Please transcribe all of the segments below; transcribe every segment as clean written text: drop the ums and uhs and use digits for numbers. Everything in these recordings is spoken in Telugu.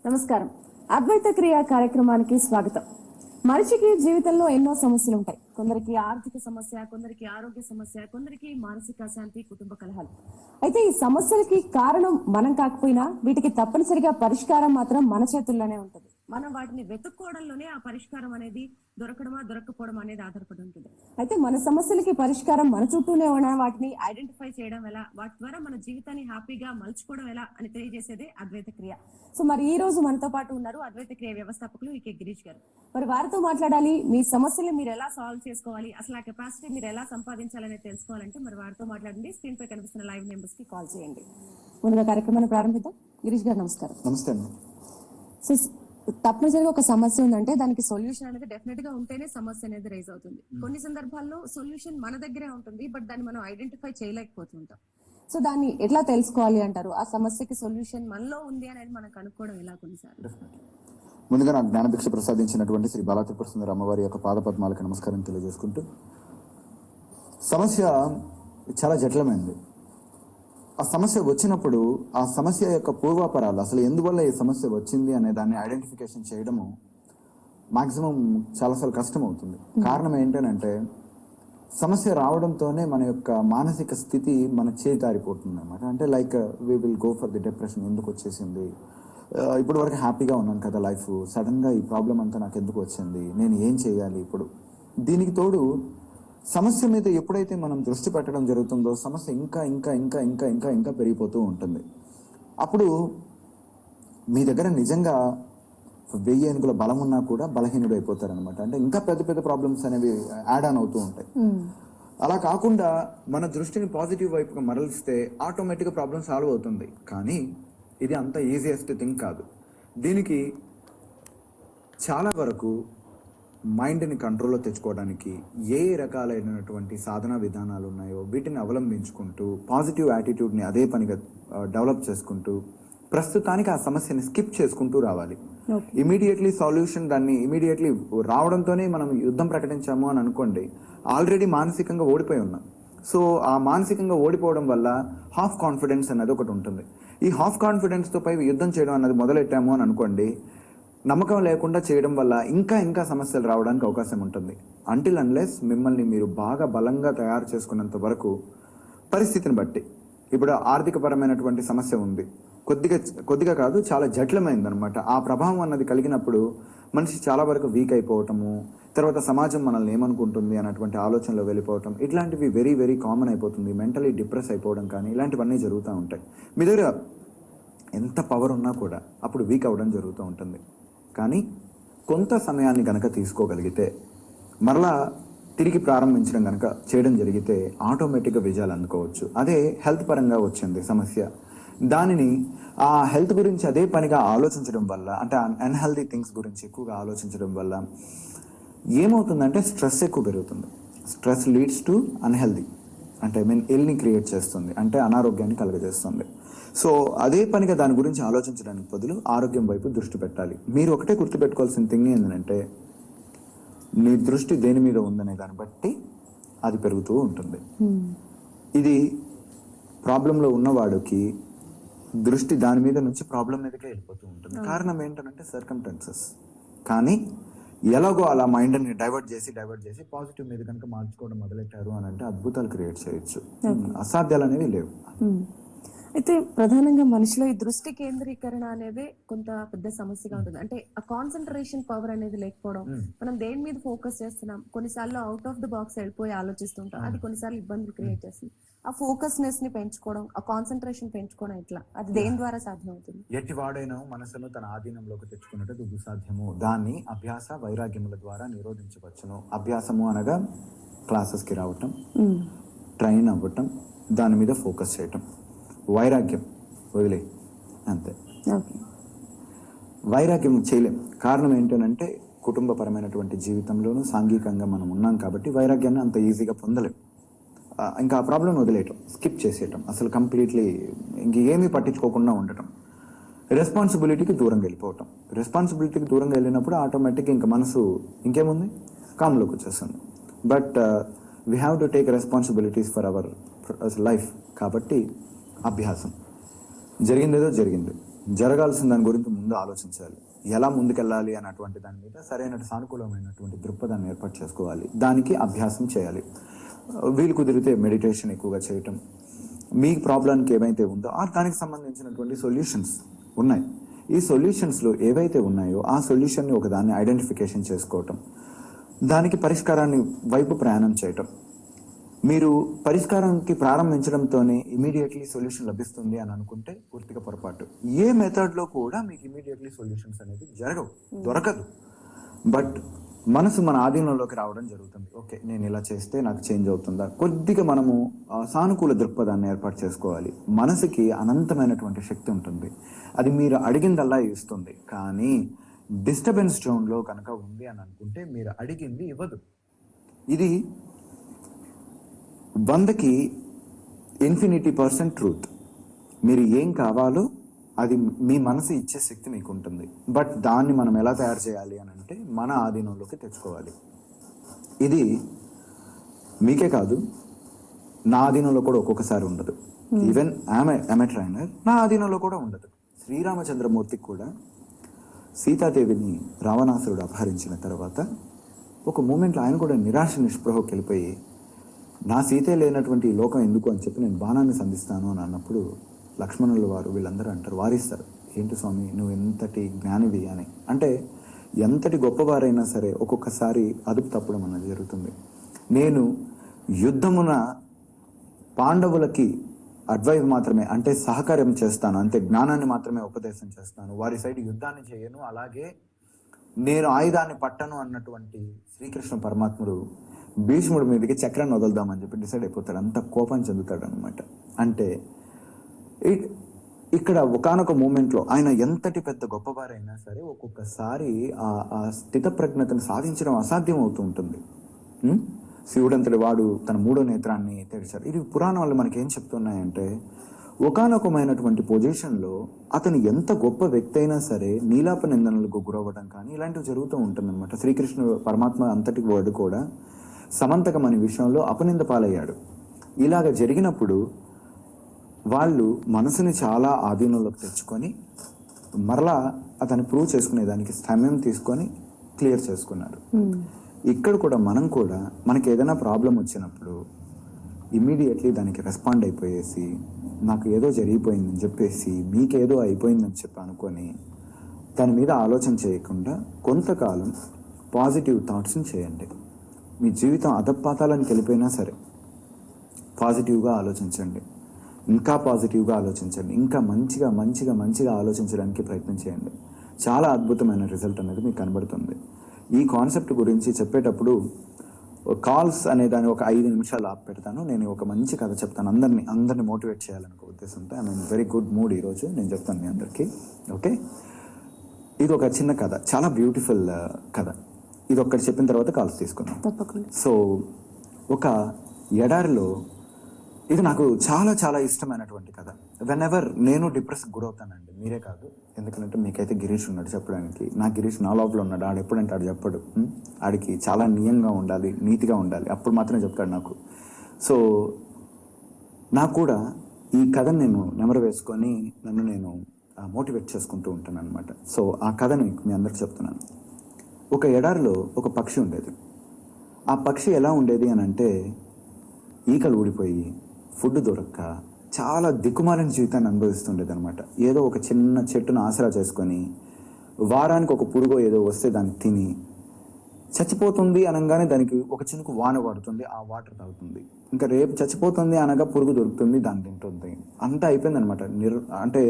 నమస్కారం. అద్వైత క్రియ కార్యక్రమానికి స్వాగతం. మనిషికి జీవితంలో ఎన్నో సమస్యలు ఉంటాయి. కొందరికి ఆర్థిక సమస్య, కొందరికి ఆరోగ్య సమస్య, కొందరికి మానసిక అశాంతి, కుటుంబ కలహాలు. అయితే ఈ సమస్యలకి కారణం మనం కాకపోయినా వీటికి తప్పనిసరిగా పరిష్కారం మాత్రం మన చేతుల్లోనే ఉంటుంది. మనం వాటిని వెతుక్కోవడంలోనే ఆ పరిష్కారం అనేది దొరకడమా దొరకపోవడం అనేది ఆధారపడి ఉంటుంది. అయితే మన సమస్యలకి పరిష్కారం మన చుట్టూనే ఉన్న వాటిని ఐడెంటిఫై చేయడం ఎలా, వాటి ద్వారా మన జీవితాన్ని హ్యాపీగా మలుచుకోవడం ఎలా అని తెలియజేసేదే అద్వైత క్రియ. సో మరి ఈ రోజు మనతో పాటు ఉన్నారు అద్వైత క్రియ వ్యవస్థాపకులు ఈకే గిరీష్ గారు. మరి వారితో మాట్లాడాలి, మీ సమస్యలు మీరు ఎలా సాల్వ్ చేసుకోవాలి, అసలు ఆ కెపాసిటీ మీరు ఎలా సంపాదించాలనేది తెలుసుకోవాలంటే మరి వారితో మాట్లాడండి. స్క్రీన్ పై కనిపిస్తున్న లైవ్ నెంబర్స్ కి కాల్ చేయండి. ముందుగా కార్యక్రమాన్ని ప్రారంభిద్దాం. గిరీష్ గారు నమస్కారం. నమస్తే అండి. సో తప్పనిసరిగా ఒక సమస్య ఉందంటే దానికి సొల్యూషన్ అనేది డెఫినెట్ గా ఉంటేనే సమస్య అనేది రైజ్ అవుతుంది. కొన్ని సందర్భాల్లో సొల్యూషన్ మన దగ్గరే ఉంటుంది, బట్ దాన్ని మనం ఐడెంటిఫై చేయలేకపోతుంటాం. సో దాన్ని ఎట్లా తెలుసుకోవాలి అంటారు? ఆ సమస్యకి సొల్యూషన్ మనలో ఉంది అనేది మనం కనుక్కోవడం ఎలా? కొన్నిసార్లు ముందుగా నాకు జ్ఞానభిక్ష ప్రసాదించినటువంటి శ్రీ బాలా త్రిపుర సుందరి అమ్మవారి యొక్క పాదపద్మాలకు నమస్కారం తెలియజేసుకుంటూ, సమస్య చాలా జటిలమైంది. ఆ సమస్య వచ్చినప్పుడు ఆ సమస్య యొక్క పూర్వాపరాలు, అసలు ఎందువల్ల ఈ సమస్య వచ్చింది అనే దాన్ని ఐడెంటిఫికేషన్ చేయడము మాక్సిమం చాలాసార్లు కష్టం అవుతుంది. కారణం ఏంటంటే సమస్య రావడంతోనే మన యొక్క మానసిక స్థితి మన చేతారిపోతుంది అనమాట. అంటే like we will go for the depression. ఎందుకు వచ్చేసింది, ఇప్పుడు వరకు హ్యాపీగా ఉన్నాను కదా లైఫ్, సడన్గా ఈ ప్రాబ్లం అంతా నాకు ఎందుకు వచ్చింది, నేను ఏం చేయాలి ఇప్పుడు. దీనికి తోడు సమస్య మీద ఎప్పుడైతే మనం దృష్టి పెట్టడం జరుగుతుందో సమస్య ఇంకా ఇంకా ఇంకా ఇంకా ఇంకా ఇంకా పెరిగిపోతూ ఉంటుంది. అప్పుడు మీ దగ్గర నిజంగా 1000 ఏనుగుల బలం ఉన్నా కూడా బలహీనుడు అయిపోతారనమాట. అంటే ఇంకా పెద్ద పెద్ద ప్రాబ్లమ్స్ అనేవి యాడ్ ఆన్ అవుతూ ఉంటాయి. అలా కాకుండా మన దృష్టిని పాజిటివ్ వైపుగా మరలిస్తే ఆటోమేటిక్గా ప్రాబ్లం సాల్వ్ అవుతుంది. కానీ ఇది అంత ఈజియెస్ట్ థింగ్ కాదు. దీనికి చాలా వరకు మైండ్ని కంట్రోల్లో తెచ్చుకోవడానికి ఏ రకాలైనటువంటి సాధనా విధానాలు ఉన్నాయో వీటిని అవలంబించుకుంటూ పాజిటివ్ యాటిట్యూడ్ని అదే పనిగా డెవలప్ చేసుకుంటూ ప్రస్తుతానికి ఆ సమస్యని స్కిప్ చేసుకుంటూ రావాలి. ఇమీడియట్లీ సొల్యూషన్, దాన్ని ఇమీడియట్లీ రావడంతోనే మనం యుద్ధం ప్రకటించాము అని అనుకోండి, ఆల్రెడీ మానసికంగా ఓడిపోయి ఉన్నాం. సో ఆ మానసికంగా ఓడిపోవడం వల్ల హాఫ్ కాన్ఫిడెన్స్ అనేది ఒకటి ఉంటుంది. ఈ హాఫ్ కాన్ఫిడెన్స్తో పై యుద్ధం చేయడం అన్నది మొదలెట్టాము అని అనుకోండి, నమ్మకం లేకుండా చేయడం వల్ల ఇంకా ఇంకా సమస్యలు రావడానికి అవకాశం ఉంటుంది. అంటిల్ అన్లెస్ మిమ్మల్ని మీరు బాగా బలంగా తయారు చేసుకున్నంత వరకు పరిస్థితిని బట్టి, ఇప్పుడు ఆర్థికపరమైనటువంటి సమస్య ఉంది, కొద్దిగా కాదు చాలా జటిలమైంది అనమాట. ఆ ప్రభావం అన్నది కలిగినప్పుడు మనిషి చాలా వరకు వీక్ అయిపోవటము, తర్వాత సమాజం మనల్ని ఏమనుకుంటుంది అన్నటువంటి ఆలోచనలో వెళ్ళిపోవటం, ఇట్లాంటివి వెరీ వెరీ కామన్ అయిపోతుంది. మెంటలీ డిప్రెస్ అయిపోవడం కానీ ఇలాంటివన్నీ జరుగుతూ ఉంటాయి. మీ దగ్గర ఎంత పవర్ ఉన్నా కూడా అప్పుడు వీక్ అవ్వడం జరుగుతూ ఉంటుంది. కానీ కొంత సమయాన్ని గనక తీసుకోగలిగితే, మరలా తిరిగి ప్రారంభించడం కనుక చేయడం జరిగితే ఆటోమేటిక్గా విజయాలు అందుకోవచ్చు. అదే హెల్త్ పరంగా వచ్చింది సమస్య. దానిని ఆ హెల్త్ గురించి అదే పనిగా ఆలోచించడం వల్ల, అంటే అన్హెల్తీ థింగ్స్ గురించి ఎక్కువగా ఆలోచించడం వల్ల ఏమవుతుందంటే స్ట్రెస్ ఎక్కువ పెరుగుతుంది. స్ట్రెస్ లీడ్స్ టు అన్హెల్తీ, అంటే ఇల్ని క్రియేట్ చేస్తుంది, అంటే అనారోగ్యాన్ని కలుగజేస్తుంది. సో అదే పనిగా దాని గురించి ఆలోచించడానికి బదులు ఆరోగ్యం వైపు దృష్టి పెట్టాలి. మీరు ఒకటే గుర్తుపెట్టుకోవాల్సిన థింగ్ ఏంటంటే, నీ దృష్టి దేని మీద ఉందనే దాన్ని బట్టి అది పెరుగుతూ ఉంటుంది. ఇది ప్రాబ్లంలో ఉన్నవాడికి దృష్టి దాని మీద నుంచి ప్రాబ్లం మీదకే వెళ్ళిపోతూ ఉంటుంది. కారణం ఏంటంటే సర్కమ్స్టాన్సెస్. కానీ ఎలాగో అలా మైండ్ని డైవర్ట్ చేసి పాజిటివ్ మీద కనుక మార్చుకోవడం మొదలెట్టారు అని అంటే అద్భుతాలు క్రియేట్ చేయొచ్చు. అసాధ్యాలు అనేవి లేవు. అయితే ప్రధానంగా మనిషిలో ఈ దృష్టి కేంద్రీకరణ అనేది కొంత పెద్ద సమస్యగా ఉంటుంది. అంటే ఆ కాన్సన్ట్రేషన్ పవర్ అనేది లేకపోవడం, మనం దేని మీద ఫోకస్ చేస్తున్నాం, కొన్నిసార్లు అవుట్ ఆఫ్ ద బాక్స్ వెళ్ళిపోయి ఆలోచిస్తుంటాం, అది కొన్నిసార్లు ఇబ్బందులు క్రియేట్ చేస్తుంది. ఆ ఫోకస్నెస్ ని పెంచుకోవడం, ఆ కాన్సన్ట్రేషన్ పెంచుకోవడం ఎట్లా, అది దేని ద్వారా సాధ్యం అవుతుంది? ఎట్టి వాడైనా మనసును తన ఆధీనంలోకి తెచ్చుకున్నట్టు దుస్సాధ్యము. దాన్ని అభ్యాస వైరాగ్యముల ద్వారా నిరోధించవచ్చును. అభ్యాసము అనగా క్లాసెస్కి రావటం, ట్రైన్ అవ్వటం, దాని మీద ఫోకస్ చేయటం. వైరాగ్యం వదిలే, అంతే. వైరాగ్యం చేయలేం. కారణం ఏంటంటే కుటుంబపరమైనటువంటి జీవితంలోనూ సాంఘికంగా మనం ఉన్నాం కాబట్టి వైరాగ్యాన్ని అంత ఈజీగా పొందలేం. ఇంకా ఆ ప్రాబ్లం వదిలేయటం, స్కిప్ చేసేయటం, అసలు కంప్లీట్లీ ఇంకేమీ పట్టించుకోకుండా ఉండటం, రెస్పాన్సిబిలిటీకి దూరంగా వెళ్ళిపోవటం. రెస్పాన్సిబిలిటీకి దూరంగా వెళ్ళినప్పుడు ఆటోమేటిక్గా ఇంకా మనసు ఇంకేముంది, కామ్లోకి వచ్చేస్తుంది. But we have to take responsibilities for our life. కాబట్టి అభ్యాసం, జరిగిందేదో జరిగింది, జరగాల్సిన దాని గురించి ముందు ఆలోచించాలి. ఎలా ముందుకెళ్ళాలి అన్నటువంటి దాని మీద సరైన సానుకూలమైనటువంటి దృక్పథాన్ని ఏర్పాటు చేసుకోవాలి. దానికి అభ్యాసం చేయాలి. వీలు కుదిరితే మెడిటేషన్ ఎక్కువగా చేయటం, మీ ప్రాబ్లంకి ఏవైతే ఉందో దానికి సంబంధించినటువంటి సొల్యూషన్స్ ఉన్నాయి. ఈ సొల్యూషన్స్లో ఏవైతే ఉన్నాయో ఆ సొల్యూషన్ని ఒకదాన్ని ఐడెంటిఫికేషన్ చేసుకోవటం, దానికి పరిష్కారాన్ని వైపు ప్రయాణం చేయటం. మీరు పరిష్కారానికి ప్రారంభించడంతోనే ఇమీడియట్లీ సొల్యూషన్ లభిస్తుంది అని అనుకుంటే పూర్తిగా పొరపాటు. ఏ మెథడ్లో కూడా మీకు ఇమీడియట్లీ సొల్యూషన్స్ అనేది దొరకదు. బట్ మనసు మన ఆధీనంలోకి రావడం జరుగుతుంది. ఓకే, నేను ఇలా చేస్తే నాకు చేంజ్ అవుతుందా? కొద్దిగా మనము సానుకూల దృక్పథాన్ని ఏర్పాటు చేసుకోవాలి. మనసుకి అనంతమైనటువంటి శక్తి ఉంటుంది. అది మీరు అడిగిందల్లా ఇస్తుంది. కానీ డిస్టర్బెన్స్ జోన్లో కనుక ఉంది అని అనుకుంటే మీరు అడిగింది ఇవ్వదు. ఇది 100కి ∞% ట్రూత్. మీరు ఏం కావాలో అది మీ మనసు ఇచ్చే శక్తి మీకు ఉంటుంది. బట్ దాన్ని మనం ఎలా తయారు చేయాలి అని అంటే మన ఆధీనంలోకి తెచ్చుకోవాలి. ఇది మీకే కాదు, నా ఆధీనంలో కూడా ఒక్కొక్కసారి ఉండదు. ఈవెన్ ఆమె ట్రైనర్ నా ఆధీనంలో కూడా ఉండదు. శ్రీరామచంద్రమూర్తికి కూడా సీతాదేవిని రావణాసురుడు అపహరించిన తర్వాత ఒక మూమెంట్లో ఆయన కూడా నిరాశ నిస్పృహకి వెళ్ళిపోయి, నా సీతే లేనటువంటి ఈ లోకం ఎందుకు అని చెప్పి నేను బాణాన్ని సంధిస్తాను అని అన్నప్పుడు లక్ష్మణుల వారు వీళ్ళందరూ అంటారు, వారిస్తారు, ఏంటి స్వామి నువ్వు ఎంతటి జ్ఞానివి అని. అంటే ఎంతటి గొప్పవారైనా సరే ఒక్కొక్కసారి అదుపు తప్పడం అన్నది జరుగుతుంది. నేను యుద్ధమున పాండవులకి అడ్వైజ్ మాత్రమే, అంటే సహకారం చేస్తాను, అంతే, జ్ఞానాన్ని మాత్రమే ఉపదేశం చేస్తాను, వారి సైడ్ యుద్ధాన్ని చేయను, అలాగే నేను ఆయుధాన్ని పట్టను అన్నటువంటి శ్రీకృష్ణ పరమాత్ముడు భీష్ముడి మీదకి చక్రాన్ని వదులుదామని చెప్పి డిసైడ్ అయిపోతాడు. అంత కోపం చెందుతాడు అనమాట. అంటే ఇక్కడ ఒకానొక మూమెంట్లో ఆయన ఎంతటి పెద్ద గొప్పవారైనా సరే ఒక్కొక్కసారి ఆ స్థితప్రజ్ఞతను సాధించడం అసాధ్యం అవుతూ ఉంటుంది. శివుడంతటి వాడు తన 3వ నేత్రాన్ని తెరిచారు. ఇది పురాణాలు మనకి ఏం చెప్తున్నాయంటే, ఒకానొకమైనటువంటి పొజిషన్లో అతను ఎంత గొప్ప వ్యక్తి అయినా సరే నీలాప నిందనలకు గురవ్వడం కానీ ఇలాంటివి జరుగుతూ ఉంటుందన్నమాట. శ్రీకృష్ణుడు పరమాత్మ అంతటి వాడు కూడా సమంతకం అనే విషయంలో అపనింద పాలయ్యాడు. ఇలాగ జరిగినప్పుడు వాళ్ళు మనసుని చాలా ఆధీనంలోకి తెచ్చుకొని మరలా అతన్ని ప్రూవ్ చేసుకునేదానికి సమయం తీసుకొని క్లియర్ చేసుకున్నారు. ఇక్కడ కూడా మనం కూడా మనకి ఏదైనా ప్రాబ్లం వచ్చినప్పుడు ఇమ్మీడియట్లీ దానికి రెస్పాండ్ అయిపోయేసి నాకు ఏదో జరిగిపోయిందని చెప్పేసి మీకేదో అయిపోయిందని చెప్పి అనుకొని దాని మీద ఆలోచన చేయకుండా కొంతకాలం పాజిటివ్ థాట్స్ని చేయండి. మీ జీవితం అధపాతాలని వెళ్ళిపోయినా సరే పాజిటివ్గా ఆలోచించండి, ఇంకా పాజిటివ్గా ఆలోచించండి, ఇంకా మంచిగా ఆలోచించడానికి ప్రయత్నం చేయండి. చాలా అద్భుతమైన రిజల్ట్ అనేది మీకు కనబడుతుంది. ఈ కాన్సెప్ట్ గురించి చెప్పేటప్పుడు కాల్స్ అనే దాన్ని ఒక 5 నిమిషాలు ఆపి పెడతాను. నేను ఒక మంచి కథ చెప్తాను, అందరిని మోటివేట్ చేయాలనే ఉద్దేశంతో. I mean very good mood ఈరోజు, నేను చెప్తాను మీ అందరికీ. ఓకే, ఇది ఒక చిన్న కథ, చాలా బ్యూటిఫుల్ కథ. ఇది ఒక్కటి చెప్పిన తర్వాత కాల్స్ తీసుకున్నాం. సో ఒక ఎడారిలో, ఇది నాకు చాలా ఇష్టమైనటువంటి కథ. వెన్ ఎవర్ నేను డిప్రెస్కి గురవుతానండి, మీరే కాదు, ఎందుకంటే మీకైతే గిరీష్ ఉన్నాడు చెప్పడానికి. నా గిరీష్ నా లోపల ఉన్నాడు, ఆడు ఎప్పుడంటే ఆడు చెప్పడు. ఆడికి చాలా నియంగా ఉండాలి, నీతిగా ఉండాలి, అప్పుడు మాత్రమే చెప్తాడు నాకు. సో నాకు కూడా ఈ కథను నేను నెమరు వేసుకొని నన్ను నేను మోటివేట్ చేసుకుంటూ ఉంటాను అనమాట. సో ఆ కథని మీ అందరికి చెప్తున్నాను. ఒక ఎడారిలో ఒక పక్షి ఉండేది. ఆ పక్షి ఎలా ఉండేది అని అంటే, ఈకలు ఊడిపోయి ఫుడ్ దొరక్క చాలా దిక్కుమాలిన జీవితాన్ని అనుభవిస్తుండేది అనమాట. ఏదో ఒక చిన్న చెట్టును ఆసరా చేసుకొని వారానికి ఒక పురుగో ఏదో వస్తే దాన్ని తిని చచ్చిపోతుంది అనగానే దానికి ఒక చినుకు వాన పడుతుంది, ఆ వాటర్ తాగుతుంది. ఇంకా రేపు చచ్చిపోతుంది అనగా పురుగు దొరుకుతుంది, దాన్ని తింటుంది. అంతా అయిపోయింది అనమాట. అంటే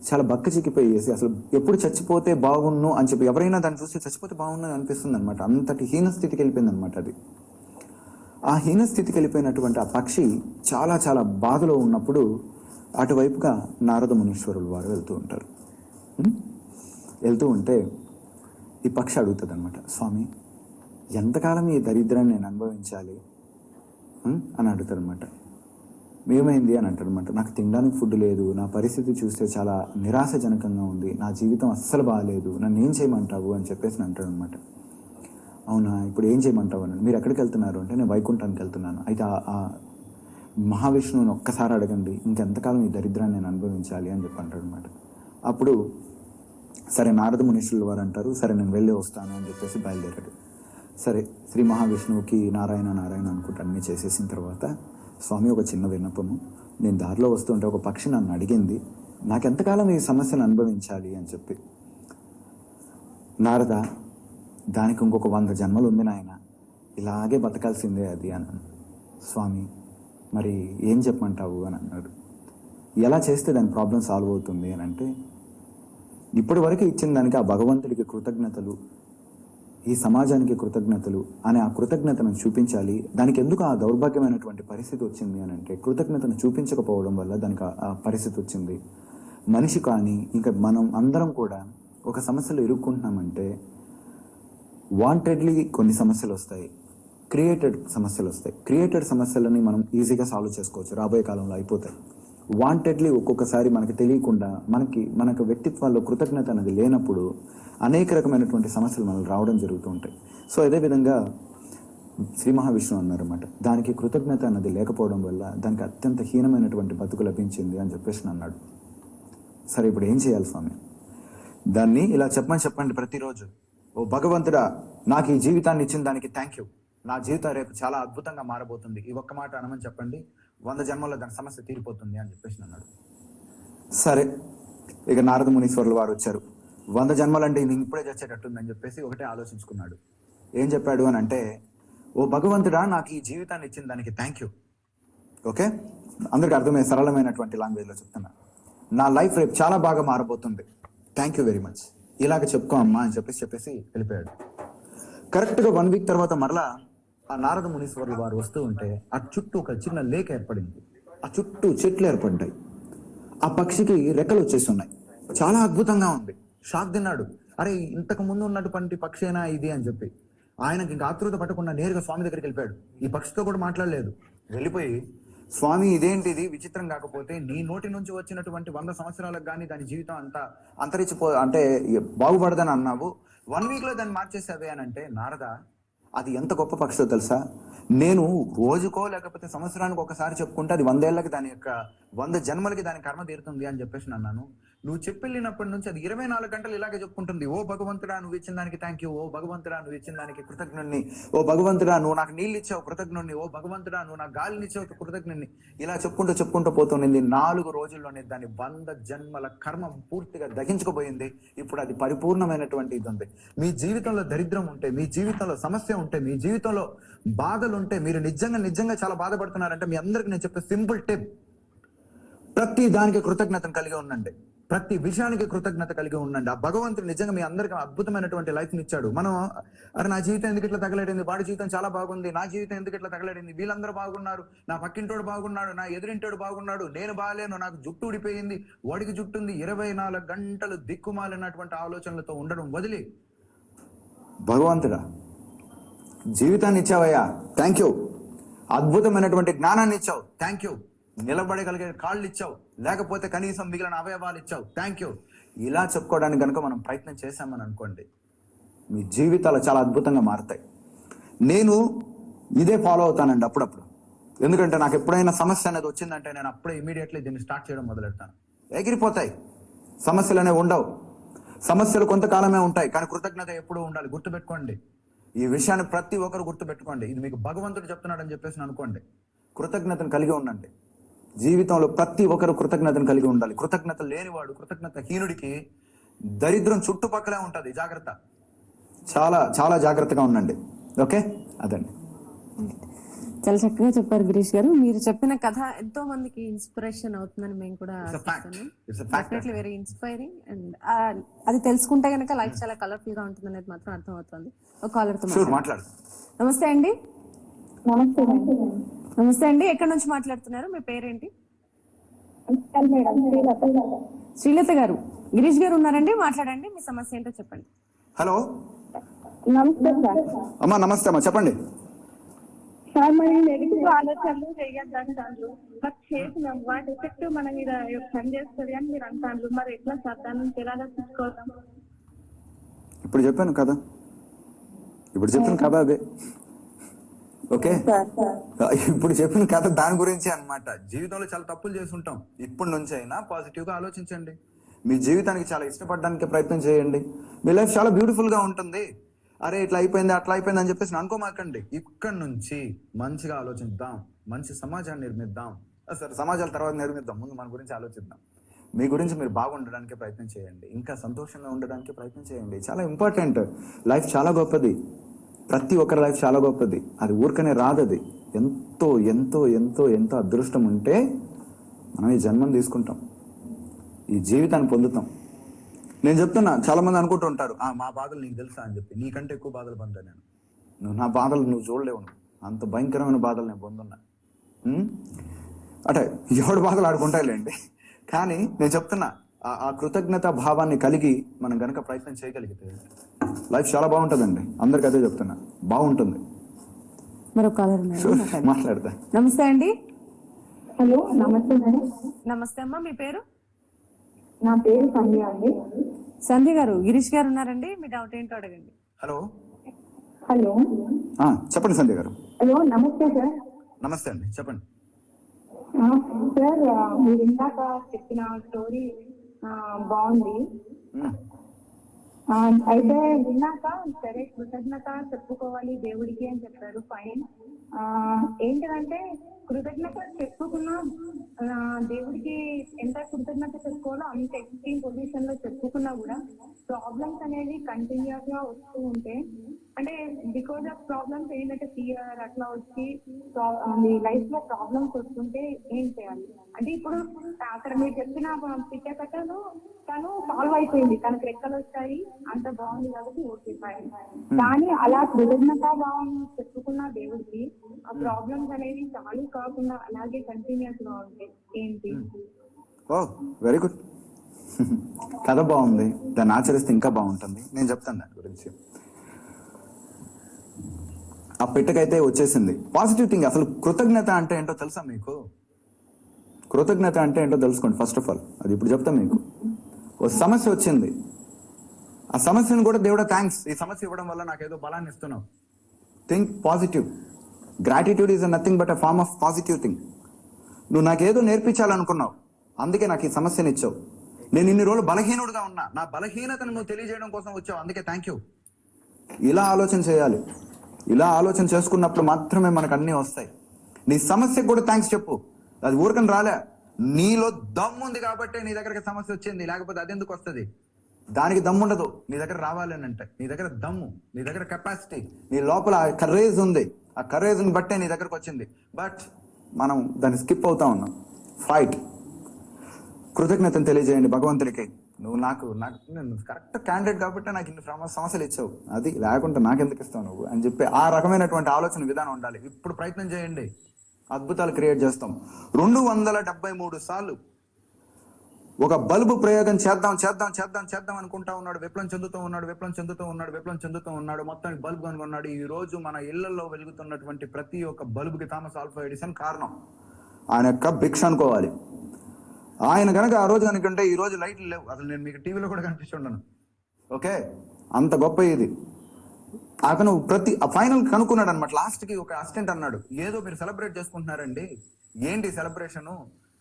చాలా బక్క చిక్కిపోయేసి అసలు ఎప్పుడు చచ్చిపోతే బాగున్ను అని చెప్పి ఎవరైనా దాన్ని చూస్తే చచ్చిపోతే బాగున్నాను అనిపిస్తుంది అనమాట. అంతటి హీన స్థితికి వెళ్ళిపోయింది అనమాట అది. ఆ హీన స్థితికి వెళ్ళిపోయినటువంటి ఆ పక్షి చాలా బాధలో ఉన్నప్పుడు అటువైపుగా నారద మునీశ్వరులు వారు వెళ్తూ ఉంటారు. వెళ్తూ ఉంటే ఈ పక్షి అడుగుతుంది అనమాట, స్వామి ఎంతకాలం ఈ దరిద్రాన్ని నేను అనుభవించాలి అని అడుగుతారు అనమాట. ఏమైంది అని అంటారు అనమాట. నాకు తినడానికి ఫుడ్ లేదు, నా పరిస్థితి చూస్తే చాలా నిరాశజనకంగా ఉంది, నా జీవితం అస్సలు బాగాలేదు, నన్ను ఏం చేయమంటావు అని చెప్పేసి అంటాడు అనమాట. అవునా, ఇప్పుడు ఏం చేయమంటావు అని. మీరు ఎక్కడికి వెళ్తున్నారు అంటే, నేను వైకుంఠానికి వెళ్తున్నాను. అయితే ఆ మహావిష్ణువుని ఒక్కసారి అడగండి, ఇంకెంతకాలం ఈ దరిద్రాన్ని నేను అనుభవించాలి అని చెప్పి అంటాడు అనమాట. అప్పుడు సరే నారద మునీశ్వరులు వారు అంటారు, సరే నేను వెళ్ళి వస్తాను అని చెప్పేసి బయలుదేరాడు. సరే శ్రీ మహావిష్ణువుకి నారాయణ నారాయణ అనుకుంటూ అన్నీ చేసేసిన తర్వాత, స్వామి ఒక చిన్న విన్నపము, నేను దారిలో వస్తుంటే ఒక పక్షి నన్ను అడిగింది నాకెంతకాలం ఈ సమస్యను అనుభవించాలి అని చెప్పి. నారద, దానికి ఇంకొక 100 జన్మలు ఉంది నాయన, ఇలాగే బతకాల్సిందే అది అన్నాను. స్వామి మరి ఏం చెప్పమంటావు అని అన్నాడు. ఎలా చేస్తే దాని ప్రాబ్లం సాల్వ్ అవుతుంది అని అంటే, ఇప్పటి వరకు ఇచ్చిన దానికి ఆ భగవంతుడికి కృతజ్ఞతలు, ఈ సమాజానికి కృతజ్ఞతలు అనే ఆ కృతజ్ఞతను చూపించాలి. దానికి ఎందుకు ఆ దౌర్భాగ్యమైనటువంటి పరిస్థితి వచ్చింది అని అంటే, కృతజ్ఞతను చూపించకపోవడం వల్ల దానికి ఆ పరిస్థితి వచ్చింది. మనిషి కానీ ఇంకా మనం అందరం కూడా ఒక సమస్యలో ఇరుక్కుంటున్నామంటే, వాంటెడ్లీ కొన్ని సమస్యలు వస్తాయి, క్రియేటెడ్ సమస్యలు వస్తాయి. క్రియేటెడ్ సమస్యలని మనం ఈజీగా సాల్వ్ చేసుకోవచ్చు, రాబోయే కాలంలో అయిపోతాయి. వాంటెడ్లీ ఒక్కొక్కసారి మనకి తెలియకుండా మనకు వ్యక్తిత్వాల్లో కృతజ్ఞత అనేది లేనప్పుడు అనేక రకమైనటువంటి సమస్యలు మనకు రావడం జరుగుతూ ఉంటాయి. సో అదే విధంగా శ్రీ మహావిష్ణువు అన్నారన్నమాట, దానికి కృతజ్ఞత అన్నది లేకపోవడం వల్ల దానికి అత్యంత హీనమైనటువంటి బతుకు లభించింది అని చెప్పేసి అన్నాడు. సరే ఇప్పుడు ఏం చేయాలి స్వామి? దాన్ని ఇలా చెప్పండి ప్రతిరోజు, ఓ భగవంతుడా, నాకు ఈ జీవితాన్ని ఇచ్చిన దానికి థ్యాంక్ యూ, నా జీవితం రేపు చాలా అద్భుతంగా మారబోతుంది, ఈ ఒక్క మాట అనమని చెప్పండి, 100 జన్మల్లో దాని సమస్య తీరిపోతుంది అని చెప్పేసి అన్నాడు. సరే ఇక నారద మునీశ్వరులు వారు వచ్చారు. 100 జన్మలంటే ఇది ఇప్పుడే చచ్చేటట్టుందని చెప్పేసి ఒకటే ఆలోచించుకున్నాడు. ఏం చెప్పాడు అని అంటే, ఓ భగవంతుడా, నాకు ఈ జీవితాన్ని ఇచ్చిన దానికి థ్యాంక్ యూ. ఓకే, అందరికి అర్థమయ్యే సరళమైనటువంటి లాంగ్వేజ్లో చెప్తున్నా, నా లైఫ్ రేపు చాలా బాగా మారబోతుంది, థ్యాంక్ యూ వెరీ మచ్, ఇలాగ చెప్పుకో అమ్మా అని చెప్పేసి వెళ్ళిపోయాడు. కరెక్ట్గా 1 వీక్ తర్వాత మరలా ఆ నారద మునీశ్వరులు వారు వస్తూ ఉంటే ఆ చుట్టూ ఒక చిన్న లేక్ ఏర్పడింది, ఆ చుట్టూ చెట్లు ఏర్పడ్డాయి, ఆ పక్షికి రెక్కలు వచ్చేసి ఉన్నాయి. చాలా అద్భుతంగా ఉంది. షాక్ తిన్నాడు, అరే ఇంతకు ముందు ఉన్నటువంటి పక్షి అయినా ఇది అని చెప్పి. ఆయనకి ఇంకా ఆతృత పట్టకుండా నేరుగా స్వామి దగ్గరికి వెళ్ళిపోయాడు. ఈ పక్షితో కూడా మాట్లాడలేదు, వెళ్ళిపోయి, స్వామి ఇదేంటిది విచిత్రం, కాకపోతే నీ నోటి నుంచి వచ్చినటువంటి 100 సంవత్సరాలకు కానీ దాని జీవితం అంతా అంటే బాగుపడదని అన్నావు, 1 వీక్లో దాన్ని మార్చేసావే అని అంటే, నారద అది ఎంత గొప్ప పక్షితో తెలుసా, నేను రోజుకో లేకపోతే సంవత్సరానికి ఒకసారి చెప్పుకుంటే అది 100 ఏళ్ళకి దాని యొక్క 100 జన్మలకి దాని కర్మ తీరుతుంది అని చెప్పేసి అన్నాను. నువ్వు చెప్పెళ్ళినప్పటి నుంచి అది 24 గంటలు ఇలాగే చెప్పుకుంటుంది, ఓ భగవంతుడా నువ్వు ఇచ్చిన దానికి థ్యాంక్ యూ, ఓ భగవంతుడా నువ్వు ఇచ్చిన దానికి కృతజ్ఞుణ్ణి, ఓ భగవంతుడా నువ్వు నాకు నీళ్ళు ఇచ్చావు కృతజ్ఞుణ్ణి, ఓ భగవంతుడా నువ్వు నాకు గాలిని ఇచ్చావు కృతజ్ఞుణ్ణి, ఇలా చెప్పుకుంటూ పోతుంది. 4 రోజుల్లోనే దాని 100 జన్మల కర్మ పూర్తిగా దహించుకుపోయింది. ఇప్పుడు అది పరిపూర్ణమైనటువంటి ఇది ఉంది. మీ జీవితంలో దరిద్రం ఉంటే, మీ జీవితంలో సమస్య ఉంటే, మీ జీవితంలో బాధలు ఉంటే, మీరు నిజంగా చాలా బాధపడుతున్నారంటే, మీ అందరికి నేను చెప్పే సింపుల్ టిప్, ప్రతి దానికి కృతజ్ఞతను కలిగి ఉండండి, ప్రతి విషయానికి కృతజ్ఞత కలిగి ఉండండి. ఆ భగవంతుడు నిజంగా మీ అందరికీ అద్భుతమైనటువంటి లైఫ్ని ఇచ్చాడు. మనం అరే నా జీవితం ఎందుకు ఇట్లా తగలడింది, వాడి జీవితం చాలా బాగుంది, నా జీవితం ఎందుకు ఇట్లా తగలడింది, వీళ్ళందరూ బాగున్నారు, నా పక్కింటోడు బాగున్నాడు, నా ఎదురింటోడు బాగున్నాడు, నేను బాగాలేను, నాకు జుట్టు ఊడిపోయింది, వాడికి జుట్టు ఉంది, 24 గంటలు దిక్కుమాలినటువంటి ఆలోచనలతో ఉండడం వదిలి, భగవంతుడా జీవితాన్ని ఇచ్చావయ్యా థ్యాంక్ యూ, అద్భుతమైనటువంటి జ్ఞానాన్ని ఇచ్చావు థ్యాంక్ యూ, నిలబడగలిగే కాళ్ళు ఇచ్చావు, లేకపోతే కనీసం మిగిలిన అవయవాలు ఇచ్చావు థ్యాంక్ యూ, ఇలా చెప్పుకోవడానికి కనుక మనం ప్రయత్నం చేశామని అనుకోండి, మీ జీవితాలు చాలా అద్భుతంగా మారుతాయి. నేను ఇదే ఫాలో అవుతానండి అప్పుడప్పుడు, ఎందుకంటే నాకు ఎప్పుడైనా సమస్య అనేది వచ్చిందంటే నేను అప్పుడే ఇమీడియట్లీ దీన్ని స్టార్ట్ చేయడం మొదలెడతాను. ఎగిరిపోతాయి సమస్యలు అనేవి ఉండవు, సమస్యలు కొంతకాలమే ఉంటాయి, కానీ కృతజ్ఞత ఎప్పుడూ ఉండాలి. గుర్తుపెట్టుకోండి ఈ విషయాన్ని, ప్రతి ఒక్కరు గుర్తుపెట్టుకోండి, ఇది మీకు భగవంతుడు చెప్తున్నాడని చెప్పేసి అనుకోండి. కృతజ్ఞతను కలిగి ఉండండి. జీవితంలో ప్రతి ఒక్కరు కృతజ్ఞతను కలిగి ఉండాలి. కృతజ్ఞత లేనివాడు, కృతజ్ఞత హీనుడికి దరిద్రం చుట్టుపక్కలే ఉంటుంది. జాగ్రత్త, చాలా చాలా జాగ్రత్తగా ఉండండి. ఓకే, అదండి. చాలా చక్కగా చెప్పారు గిరీష్ గారు. మీరు చెప్పిన కథ ఎంతో మందికి ఇన్స్పిరేషన్ అవుతుందని మేము కూడా డెఫినెట్లీ వెరీ ఇన్స్పైరింగ్. అండ్ అది తెలుసుకుంటే కనుక లైఫ్ చాలా కలర్ఫుల్ గా ఉంటుంది అనేది మాత్రం అర్థం అవుతుంది. ఒక కాలర్ తో మాట్లాడు. నమస్తే అండి. నమస్తే అండి, ఎక్కడి నుంచి మాట్లాడుతున్నారు, మీ పేరేంటి? శ్రీలత గారు, గిరీష్ గారు ఉన్నారండి, మాట్లాడండి, మీ సమస్య ఏంటో చెప్పండి. హలో, నమస్తే సార్. అమ్మా నమస్తే అమ్మా, చెప్పండి. సార్ మరి నెగిటివ్ ఆలోచనలు చేయొద్దంటారు, బట్ చేసినాం వాటి ఎఫెక్ట్ మన మీద పని చేస్తుంది అని మీరు అంటారు, మరి ఎట్లా సార్ దాని నుంచి ఎలా రక్షించుకోవడం? ఇప్పుడు చెప్పాను కదా, అదే ఓకే, ఇప్పుడు చెప్పిన కథ దాని గురించి అన్నమాట. జీవితంలో చాలా తప్పులు చేస్తుంటాం, ఇప్పటి నుంచి అయినా పాజిటివ్ గా ఆలోచించండి. మీ జీవితానికి చాలా ఇష్టపడడానికి ప్రయత్నం చేయండి. మీ లైఫ్ చాలా బ్యూటిఫుల్గా ఉంటుంది. అరే ఇట్లా అయిపోయింది అట్లా అయిపోయింది అని చెప్పేసి అనుకోమాకండి. ఇక్కడి నుంచి మంచిగా ఆలోచిద్దాం, మంచి సమాజాన్ని నిర్మిద్దాం. సరే సమాజాల తర్వాత నిర్మిద్దాం, ముందు మన గురించి ఆలోచిద్దాం. మీ గురించి మీరు బాగుండడానికి ప్రయత్నం చేయండి, ఇంకా సంతోషంగా ఉండడానికి ప్రయత్నం చేయండి. చాలా ఇంపార్టెంట్. లైఫ్ చాలా గొప్పది, ప్రతి ఒక్కరి లైఫ్ చాలా గొప్పది. అది ఊరికనే రాదు. అది ఎంతో ఎంతో ఎంతో ఎంతో అదృష్టం ఉంటే మనం ఈ జన్మను తీసుకుంటాం, ఈ జీవితాన్ని పొందుతాం. నేను చెప్తున్నా, చాలా మంది అనుకుంటూ ఉంటారు మా బాధలు నీకు తెలుసా అని చెప్పి. నీకంటే ఎక్కువ బాధలు పొందా నేను. నువ్వు నా బాధలు నువ్వు చూడలేవు, అంత భయంకరమైన బాధలు నేను పొందున్నా. అంటే ఎవడు బాధలు ఆడుకుంటాయిలేండి. కానీ నేను చెప్తున్నా, ఆ కృతజ్ఞత భావాన్ని కలిగి మనం గనక ప్రయత్నం చేయగలిగితే లైఫ్ చాలా బాగుంటుందండి. అందరికి అదే చెప్తున్నా, బాగుంటుంది. మరొక కాలర్ మాట్లాడతా. నమస్తే అండి. హలో, నమస్తే మేడం. నమస్తే అమ్మా, మీ పేరు? నా పేరు సంధ్య అండి. సంధ్య గారు, గిరీష్ గారు ఉన్నారండి, మీ డౌట్ ఏంటో అడగండి. హలో. హలో, చెప్పండి సంధ్య గారు. హలో, నమస్తే సార్. నమస్తే అండి, చెప్పండి. సార్, మీరు ఇందాక చెప్పిన స్టోరీ బాగుంది. అయితే విన్నాక సరే కృతజ్ఞత చెప్పుకోవాలి దేవుడికి అని చెప్పారు, ఫైన్. ఏంటంటే కృతజ్ఞత చెప్పుకున్నా దేవుడికి ఎంత కృతజ్ఞత చెప్పుకోవాలో అంత ఎక్స్ట్రీమ్ పొజిషన్ లో చెప్పుకున్నా కూడా ప్రాబ్లమ్స్ అనేవి కంటిన్యూస్ గా వస్తూ ఉంటే, అంటే బికాస్ ఆఫ్ ప్రాబ్లమ్స్ ఏంటంటే ఫియర్ అట్లా వచ్చి మీ లైఫ్ లో ప్రాబ్లమ్స్ వస్తుంటే ఏం చేయాలి అంటే, ఇప్పుడు అక్కడ మీరు చెప్పిన పిట్ట కథలో తను సాల్వ్ అయిపోయింది, తనకు రెక్కలు వచ్చాయి, అంత బాగుంది కాబట్టి ఓకే ఫైన్. కానీ అలా కృతజ్ఞతా భావం చెప్పుకున్న దేవుడికి ఆ ప్రాబ్లమ్స్ అనేవి చాలు కాకుండా అలాగే కంటిన్యూస్ గా ఉంటాయి ఏంటి? ఓ వెరీ గుడ్. కథ బాగుంది, దాన్ని ఆచరిస్తే ఇంకా బాగుంటుంది. నేను చెప్తాను దాని గురించి. ఆ పిట్టకైతే వచ్చేసింది పాజిటివ్ థింగ్. అసలు కృతజ్ఞత అంటే ఏంటో తెలుసా మీకు? కృతజ్ఞత అంటే ఏంటో తెలుసుకోండి ఫస్ట్ ఆఫ్ ఆల్. అది ఇప్పుడు చెప్తాను మీకు. ఓ సమస్య వచ్చింది, ఆ సమస్యను కూడా దేవుడా థ్యాంక్స్, ఈ సమస్య ఇవ్వడం వల్ల నాకు ఏదో బలాన్ని ఇస్తున్నావు. Think positive. Gratitude is nothing but a form of positive thing. నువ్వు నాకేదో నేర్పించాలనుకున్నావు, అందుకే నాకు ఈ సమస్యను ఇచ్చావు. నేను ఇన్ని రోజులు బలహీనుడుగా ఉన్నా, నా బలహీనతను నువ్వు తెలియజేయడం కోసం వచ్చావు, అందుకే థ్యాంక్ యూ. ఇలా ఆలోచన చేయాలి. ఇలా ఆలోచన చేసుకున్నప్పుడు మాత్రమే మనకు అన్నీ వస్తాయి. నీ సమస్యకు కూడా థ్యాంక్స్ చెప్పు. అది ఊరికని రాలే, నీలో దమ్ము ఉంది కాబట్టి నీ దగ్గరికి సమస్య వచ్చింది, లేకపోతే అది ఎందుకు వస్తుంది? దానికి దమ్ము ఉండదు నీ దగ్గర రావాలని అంటే. నీ దగ్గర దమ్ము, నీ దగ్గర కెపాసిటీ, నీ లోపల కరేజ్ ఉంది. ఆ కరేజ్ని బట్టే నీ దగ్గరకు వచ్చింది. బట్ మనం దాన్ని స్కిప్ అవుతా ఉన్నాం. ఫైట్. కృతజ్ఞతను తెలియజేయండి భగవంతుడికి. నాకు నేను కరెక్ట్ క్యాండిడేట్ కాబట్టి నాకు ఇన్ని సమస్యలు ఇచ్చావు, అది లేకుంటే నాకెందుకు ఇస్తావు నువ్వు అని చెప్పి ఆ రకమైనటువంటి ఆలోచన విధానం ఉండాలి. ఇప్పుడు ప్రయత్నం చేయండి, అద్భుతాలు క్రియేట్ చేస్తాం. 273 సార్లు ఒక బల్బు ప్రయోగం చేద్దాం చేద్దాం చేద్దాం చేద్దాం అనుకుంటా ఉన్నాడు. విప్లవం చెందుతూ ఉన్నాడు. మొత్తానికి బల్బు కనుగొన్నాడు. ఈ రోజు మన ఇళ్లలో వెలుగుతున్నటువంటి ప్రతి ఒక్క బల్బుకి థామస్ ఆల్వా ఎడిసన్ కారణం. ఆయన యొక్క భిక్ష అనుకోవాలి. ఆయన కనుక ఆ రోజు కనుకుంటే ఈ రోజు లైట్లు లేవు, అసలు నేను మీకు టీవీలో కూడా కనిపిస్తుండను. ఓకే, అంత గొప్ప ఇది. అతను ఫైనల్ కనుక్కున్నాడు అనమాట. లాస్ట్ కి ఒక అసిస్టెంట్ అన్నాడు, ఏదో మీరు సెలబ్రేట్ చేసుకుంటున్నారండి, ఏంటి సెలబ్రేషన్,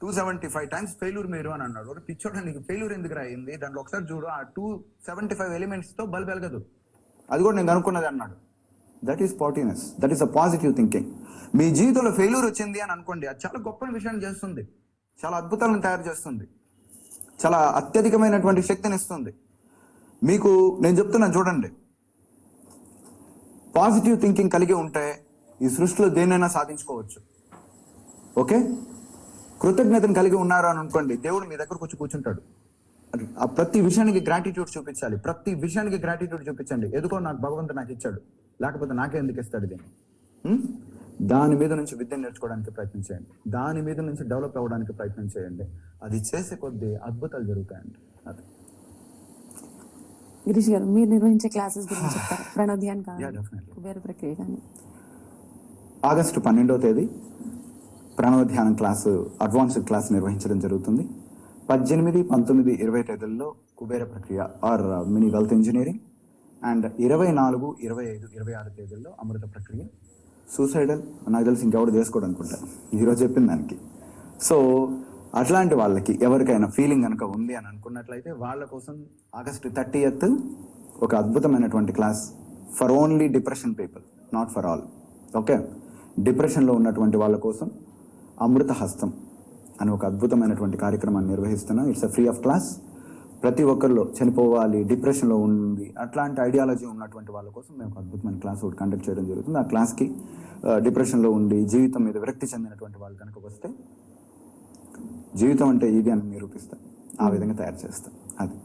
275 టైమ్స్ ఫెయిల్యూర్ మీరు అని అన్నాడు. ఒక పిచ్చోడా, నీకు ఫెయిల్యూర్ ఎందుకు రాయింది? దాంట్లో ఒకసారి చూడు, ఆ 275 ఎలిమెంట్స్ తో బల్బ్ వెలగదు, అది కూడా నేను కనుక్కున్నది అన్నాడు. That is positiveness, that is a positive thinking. మీ జీవితంలో ఫెయిల్యూర్ వచ్చింది అని అనుకోండి, అది చాలా గొప్ప విషయాన్ని చేస్తుంది, చాలా అద్భుతాలను తయారు చేస్తుంది, చాలా అత్యధికమైనటువంటి శక్తిని ఇస్తుంది మీకు. నేను చెప్తున్నాను చూడండి, పాజిటివ్ థింకింగ్ కలిగి ఉంటే ఈ సృష్టిలో దేనైనా సాధించుకోవచ్చు. ఓకే, కృతజ్ఞతను కలిగి ఉన్నారు అని అనుకోండి, దేవుడు మీ దగ్గరకు వచ్చి కూర్చుంటాడు. ఆ ప్రతి విషయానికి గ్రాటిట్యూడ్ చూపించాలి, ప్రతి విషయానికి గ్రాటిట్యూడ్ చూపించండి. ఎందుకో నాకు భగవంతుడు నాకు ఇచ్చాడు, లేకపోతే నాకే ఎందుకు ఇస్తాడు దీన్ని. దాని మీద నుంచి విద్య నేర్చుకోవడానికి ప్రయత్నం చేయండి, దాని మీద నుంచి డెవలప్ అవ్వడానికి ప్రయత్నం చేయండి. అది చేసే కొద్దీ అద్భుతాలు జరుగుతాయండి. అది గిరీష్ గారు, మీరు నిర్వహించే క్లాసెస్ గురించి చెప్తారు? ప్రణవ్ ధ్యాన్ కానీ కుబేర ప్రక్రియ కానీ. ఆగస్టు 12వ తేదీ ప్రణవ ధ్యానం క్లాసు, అడ్వాన్స్డ్ క్లాస్ నిర్వహించడం జరుగుతుంది. 18, 19, 20 తేదీల్లో కుబేర ప్రక్రియ or mini wealth engineering, and 24, 25, 26 తేదీల్లో అమృత ప్రక్రియ. సూసైడల్ నాకు తెలిసి ఇంకెవడు చేసుకోవడం అనుకుంటా ఈరోజు చెప్పిన దానికి. సో అట్లాంటి వాళ్ళకి ఎవరికైనా ఫీలింగ్ కనుక ఉంది అని అనుకున్నట్లయితే వాళ్ళ కోసం ఆగస్టు 30th ఒక అద్భుతమైనటువంటి class for only depression people, not for all. Okay, డిప్రెషన్లో ఉన్నటువంటి వాళ్ళ కోసం అమృత హస్తం అని ఒక అద్భుతమైనటువంటి కార్యక్రమాన్ని నిర్వహిస్తున్నాం. It's a free of class. ప్రతి ఒక్కరిలో చనిపోవాలి, డిప్రెషన్లో ఉంది, అట్లాంటి ఐడియాలజీ ఉన్నటువంటి వాళ్ళ కోసం మేము ఒక అద్భుతమైన క్లాస్ ఒకటి కండక్ట్ చేయడం జరుగుతుంది. ఆ క్లాస్కి డిప్రెషన్లో ఉండి జీవితం మీద విరక్తి చెందినటువంటి వాళ్ళు కనుక వస్తే జీవితం అంటే ఇది అని నిరూపిస్తాం, ఆ విధంగా తయారు చేస్తాం. అది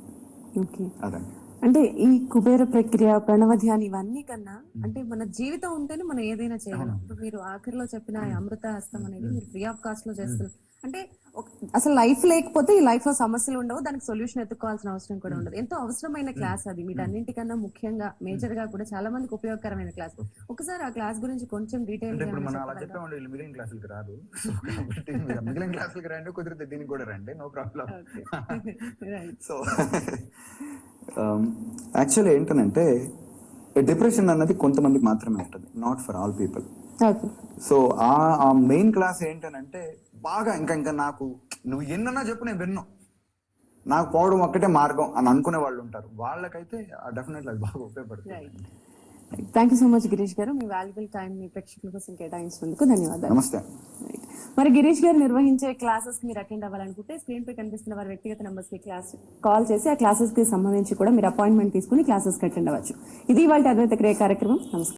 ఓకే. అదండి. అంటే ఈ కుబేర ప్రక్రియ, ప్రణవ ధ్యానం ఇవన్నీ కన్నా అంటే మన జీవితం ఉంటేనే మనం ఏదైనా చేయగలం. ఇప్పుడు మీరు ఆఖరిలో చెప్పిన ఈ అమృత హస్తం అనేది మీరు ఫ్రీ ఆఫ్ కాస్ట్ లో చేస్తున్నారు. అంటే అసలు లైఫ్ లేకపోతే ఈ లైఫ్ లో సమస్యలు ఉండవు, దానికి సొల్యూషన్ ఎత్తుకోవాల్సిన అవసరం కూడా ఉండదు. ఎంతో అవసరమైన క్లాస్ అది, వీటన్నింటికన్నా ముఖ్యంగా మేజర్ గా కూడా చాలా మందికి ఉపయోగకరమైన క్లాస్. ఒకసారి ఆ క్లాస్ గురించి కొంచెం డీటెయిల్ అంటే ఇప్పుడు మనం అలా చెప్పామంటే వీళ్ళు మిగిలిన క్లాసులకి రాదు, కాబట్టి మీరు మిగిలిన క్లాసులకి రండి, కుదిరితే దీనికి కూడా రండి, నో ప్రాబ్లం. సో యాక్చువల్లీ ఏంటనంటే డిప్రెషన్ అన్నది కొంతమందికి మాత్రమే ఉంటుంది, not for all people. So ఆ మెయిన్ క్లాస్ ఏంటనంటే బాగా ఇంకా నాకు నువ్వు ఎన్నన్నా చెప్పు నేను విన్ను, నాకు పోవడం ఒక్కటే మార్గం అని అనుకునే వాళ్ళు ఉంటారు. వాళ్ళకైతే డెఫినెట్లీ అది బాగా ఉపయోగపడుతుంది. Thank you so much Girish గారు, మీ వాల్యుబుల్ టైం మీ ప్రేక్షకుల కోసం కేటాయించినందుకు ధన్యవాదాలు. నమస్తే. మరి గిరీష్ గారు నిర్వహించే క్లాసెస్ కి మీరు అటెండ్ అవ్వాలనుకుంటే స్క్రీన్ పై కనిపిస్తున్న వారి వ్యక్తిగత నంబర్స్ కి కాల్ చేసి ఆ క్లాసెస్ కి సంబంధించి కూడా మీరు అపాయింట్మెంట్ తీసుకుని క్లాసెస్ కి అటెండ్ అవ్వచ్చు. ఇది ఇవాళ అద్వైత క్రియ కార్యక్రమం. నమస్కారం.